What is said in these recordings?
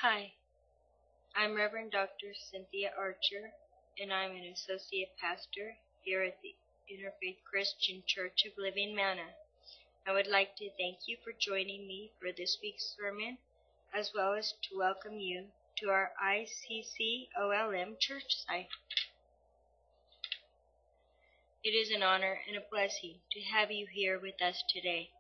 Hi, I'm Reverend Dr. Cynthia Archer, and I'm an associate pastor here at the Interfaith Christian Church of Living Manna. I would like to thank you for joining me for this week's sermon, as well as to welcome you to our ICCOLM church site. It is an honor and a blessing to have you here with us today.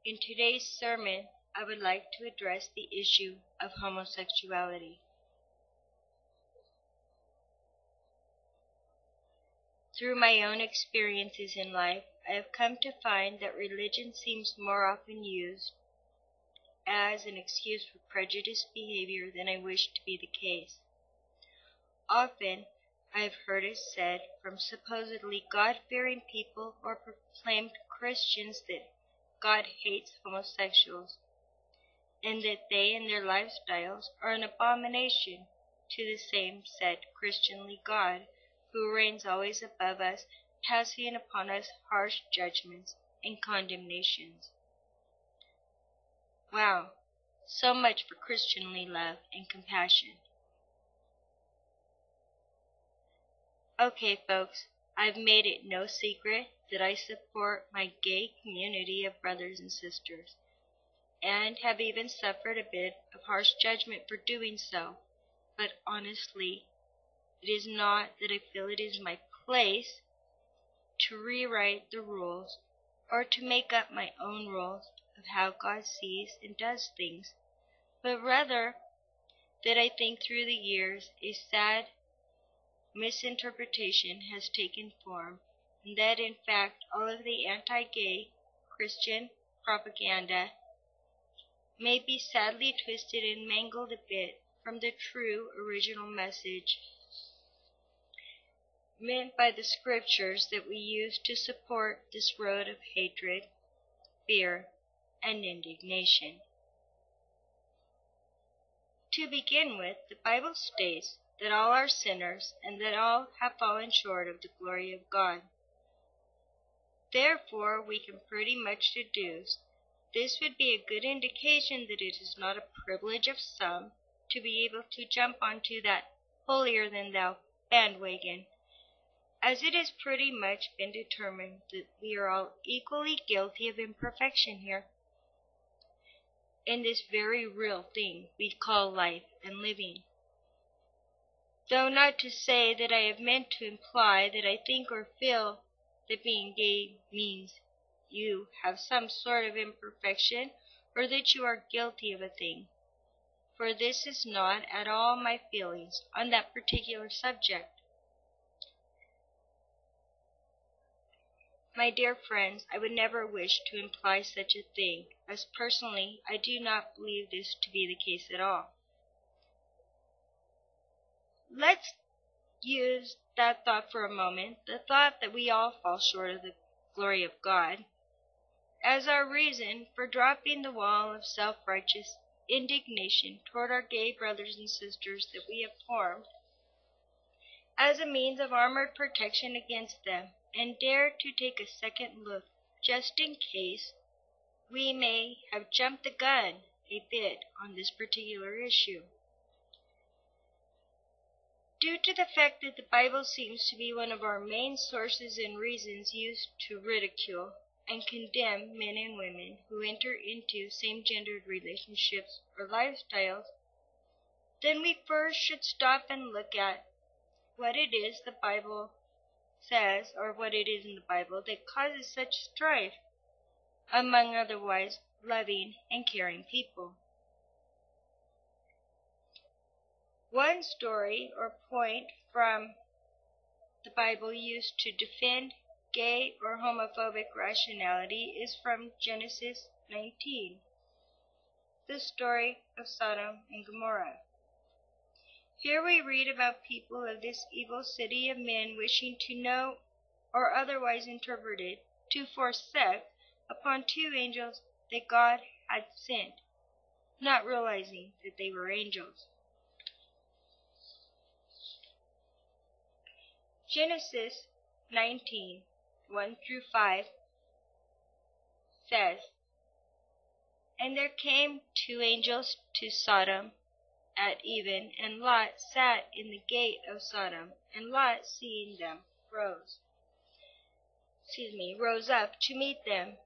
In today's sermon, I would like to address the issue of homosexuality. Through my own experiences in life, I have come to find that religion seems more often used as an excuse for prejudiced behavior than I wish to be the case. Often, I have heard it said from supposedly God-fearing people or proclaimed Christians that God hates homosexuals, and that they and their lifestyles are an abomination to the same said Christianly God, who reigns always above us, passing upon us harsh judgments and condemnations. Wow, so much for Christianly love and compassion. Okay, folks, I've made it no secret that I support my gay community of brothers and sisters, and have even suffered a bit of harsh judgment for doing so. But honestly, it is not that I feel it is my place to rewrite the rules or to make up my own rules of how God sees and does things, but rather that I think through the years a sad misinterpretation has taken form, and that in fact all of the anti-gay Christian propaganda may be sadly twisted and mangled a bit from the true original message meant by the scriptures that we use to support this road of hatred, fear, and indignation. To begin with, the Bible states that all are sinners and that all have fallen short of the glory of God. Therefore, we can pretty much deduce this would be a good indication that it is not a privilege of some to be able to jump onto that holier-than-thou bandwagon, as it has pretty much been determined that we are all equally guilty of imperfection here, in this very real thing we call life and living. Though not to say that I have meant to imply that I think or feel that being gay means you have some sort of imperfection or that you are guilty of a thing, for this is not at all my feelings on that particular subject. My dear friends, I would never wish to imply such a thing, as personally I do not believe this to be the case at all. Let's use that thought for a moment, the thought that we all fall short of the glory of God, as our reason for dropping the wall of self-righteous indignation toward our gay brothers and sisters that we have formed, as a means of armored protection against them, and dare to take a second look, just in case we may have jumped the gun a bit on this particular issue. Due to the fact that the Bible seems to be one of our main sources and reasons used to ridicule and condemn men and women who enter into same-gendered relationships or lifestyles, then we first should stop and look at what it is the Bible says, or what it is in the Bible that causes such strife among otherwise loving and caring people. One story or point from the Bible used to defend gay or homophobic rationality is from Genesis 19, the story of Sodom and Gomorrah. Here we read about people of this evil city of men wishing to know or otherwise interpret it to force sex upon two angels that God had sent, not realizing that they were angels. Genesis 19:1-5 says, And there came two angels to Sodom at even, and Lot sat in the gate of Sodom. And Lot, seeing them, rose up to meet them.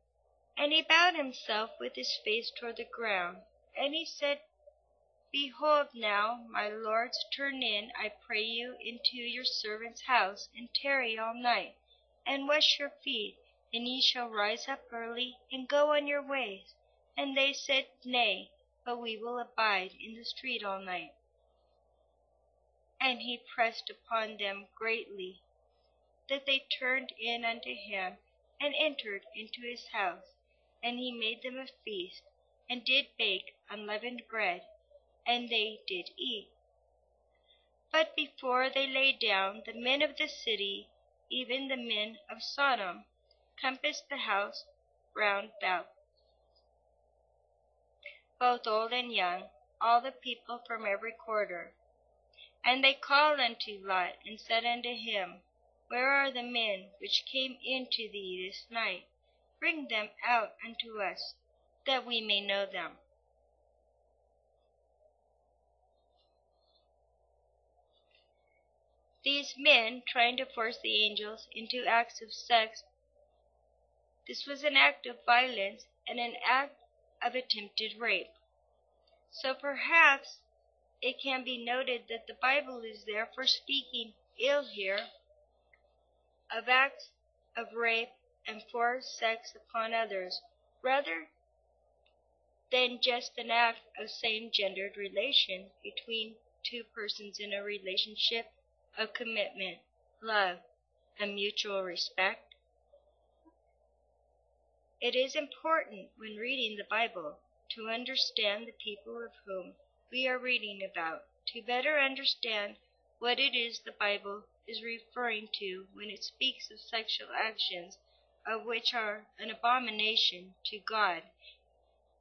And he bowed himself with his face toward the ground. And he said, Behold now, my lords, turn in, I pray you, into your servant's house, and tarry all night, and wash your feet, and ye shall rise up early, and go on your ways. And they said, Nay, but we will abide in the street all night. And he pressed upon them greatly, that they turned in unto him, and entered into his house. And he made them a feast, and did bake unleavened bread, and they did eat. But before they lay down, the men of the city, even the men of Sodom, compassed the house round about, both old and young, all the people from every quarter. And they called unto Lot, and said unto him, Where are the men which came into thee this night? Bring them out unto us, that we may know them. These men trying to force the angels into acts of sex, this was an act of violence and an act of attempted rape. So perhaps it can be noted that the Bible is therefore speaking ill here of acts of rape and forced sex upon others, rather than just an act of same-gendered relation between two persons in a relationship of commitment, love, and mutual respect. It is important when reading the Bible to understand the people of whom we are reading about, to better understand what it is the Bible is referring to when it speaks of sexual actions of which are an abomination to God,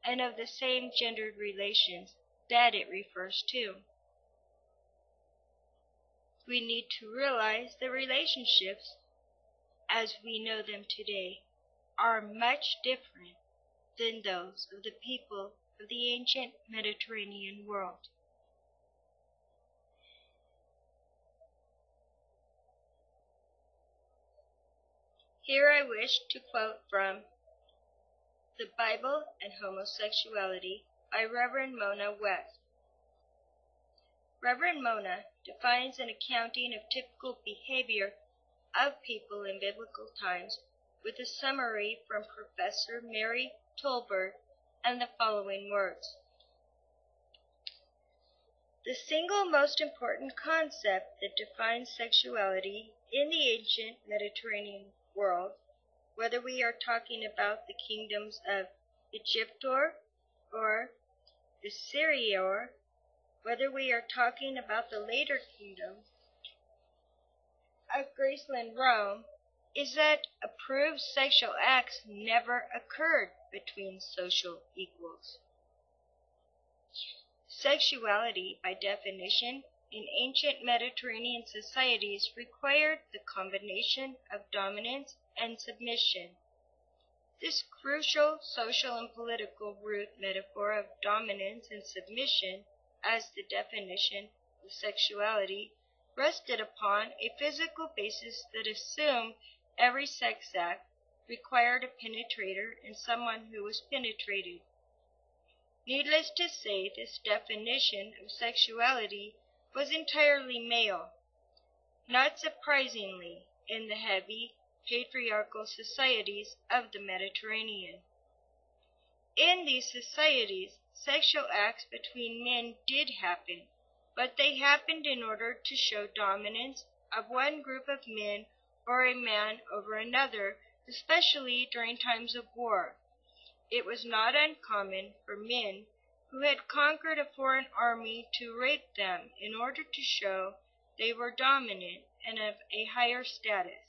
and of the same gendered relations that it refers to. We need to realize the relationships, as we know them today, are much different than those of the people of the ancient Mediterranean world. Here I wish to quote from The Bible and Homosexuality by Reverend Manna West. Reverend Manna defines an accounting of typical behavior of people in biblical times with a summary from Professor Mary Tolbert and the following words. The single most important concept that defines sexuality in the ancient Mediterranean world, whether we are talking about the kingdoms of Egyptor or Assyrior, whether we are talking about the later kingdoms of Graceland Rome, is that approved sexual acts never occurred between social equals. Sexuality, by definition, in ancient Mediterranean societies required the combination of dominance and submission. This crucial social and political root metaphor of dominance and submission as the definition of sexuality rested upon a physical basis that assumed every sex act required a penetrator and someone who was penetrated. Needless to say, this definition of sexuality was entirely male, not surprisingly in the heavy, patriarchal societies of the Mediterranean. In these societies, sexual acts between men did happen, but they happened in order to show dominance of one group of men or a man over another, especially during times of war. It was not uncommon for men who had conquered a foreign army to rape them in order to show they were dominant and of a higher status.